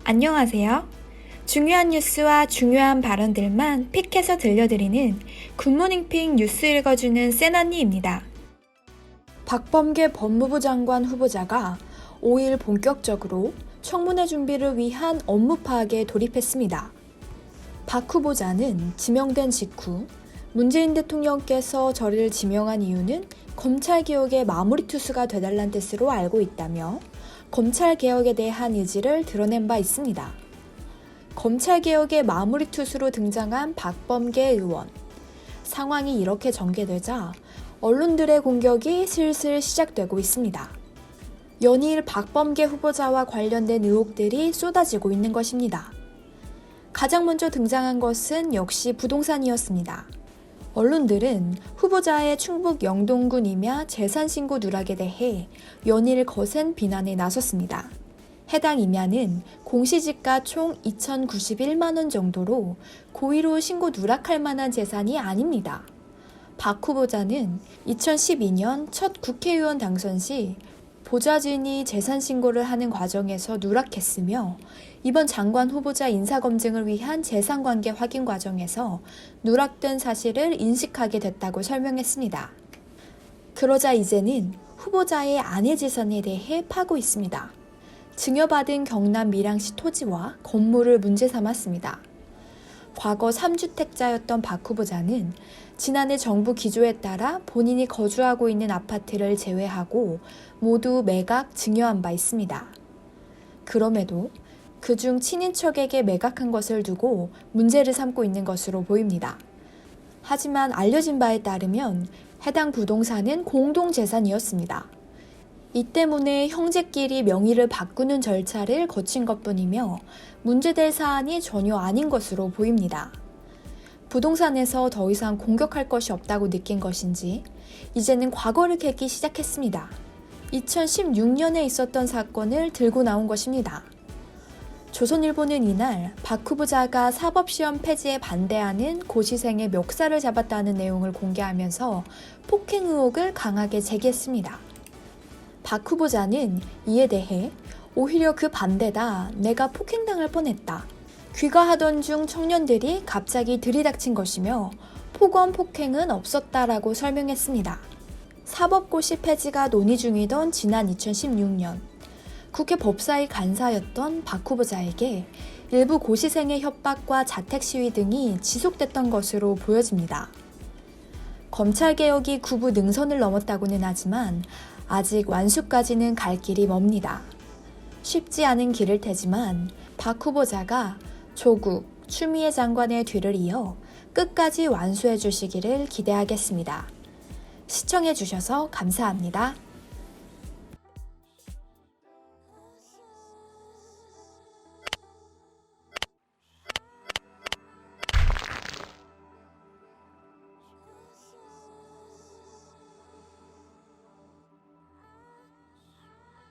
안녕하세요. 중요한 뉴스와 중요한 발언들만 픽해서 들려드리는 굿모닝 픽 뉴스 읽어주는 세나니입니다. 박범계 법무부 장관 후보자가 5일 본격적으로 청문회 준비를 위한 업무 파악에 돌입했습니다. 박 후보자는 지명된 직후 문재인 대통령께서 저를 지명한 이유는 검찰개혁의 마무리 투수가 되달란 뜻으로 알고 있다며 검찰개혁에 대한 의지를 드러낸 바 있습니다. 검찰개혁의 마무리 투수로 등장한 박범계 의원. 상황이 이렇게 전개되자 언론들의 공격이 슬슬 시작되고 있습니다. 연일 박범계 후보자와 관련된 의혹들이 쏟아지고 있는 것입니다. 가장 먼저 등장한 것은 역시 부동산이었습니다. 언론들은 후보자의 충북 영동군 임야 재산신고 누락에 대해 연일 거센 비난에 나섰습니다. 해당 임야는 공시지가 총 2,091만 원 정도로 고의로 신고 누락할 만한 재산이 아닙니다. 박 후보자는 2012년 첫 국회의원 당선 시 보좌진이 재산신고를 하는 과정에서 누락했으며 이번 장관 후보자 인사검증을 위한 재산관계 확인 과정에서 누락된 사실을 인식하게 됐다고 설명했습니다. 그러자 이제는 후보자의 아내 재산에 대해 파고 있습니다. 증여받은 경남 밀양시 토지와 건물을 문제 삼았습니다. 과거 3주택자였던 박 후보자는 지난해 정부 기조에 따라 본인이 거주하고 있는 아파트를 제외하고 모두 매각 증여한 바 있습니다. 그럼에도 그중 친인척에게 매각한 것을 두고 문제를 삼고 있는 것으로 보입니다. 하지만 알려진 바에 따르면 해당 부동산은 공동재산이었습니다. 이 때문에 형제끼리 명의를 바꾸는 절차를 거친 것뿐이며 문제될 사안이 전혀 아닌 것으로 보입니다. 부동산에서 더 이상 공격할 것이 없다고 느낀 것인지 이제는 과거를 캐기 시작했습니다. 2016년에 있었던 사건을 들고 나온 것입니다. 조선일보는 이날 박 후보자가 사법시험 폐지에 반대하는 고시생의 멱살을 잡았다는 내용을 공개하면서 폭행 의혹을 강하게 제기했습니다. 박 후보자는 이에 대해 오히려 그 반대다, 내가 폭행당할 뻔했다. 귀가하던 중 청년들이 갑자기 들이닥친 것이며 폭언 폭행은 없었다라고 설명했습니다. 사법고시 폐지가 논의 중이던 지난 2016년 국회 법사위 간사였던 박 후보자에게 일부 고시생의 협박과 자택 시위 등이 지속됐던 것으로 보여집니다. 검찰개혁이 구부 능선을 넘었다고는 하지만 아직 완수까지는 갈 길이 멉니다. 쉽지 않은 길을 테지만 박 후보자가 조국, 추미애 장관의 뒤를 이어 끝까지 완수해 주시기를 기대하겠습니다. 시청해 주셔서 감사합니다.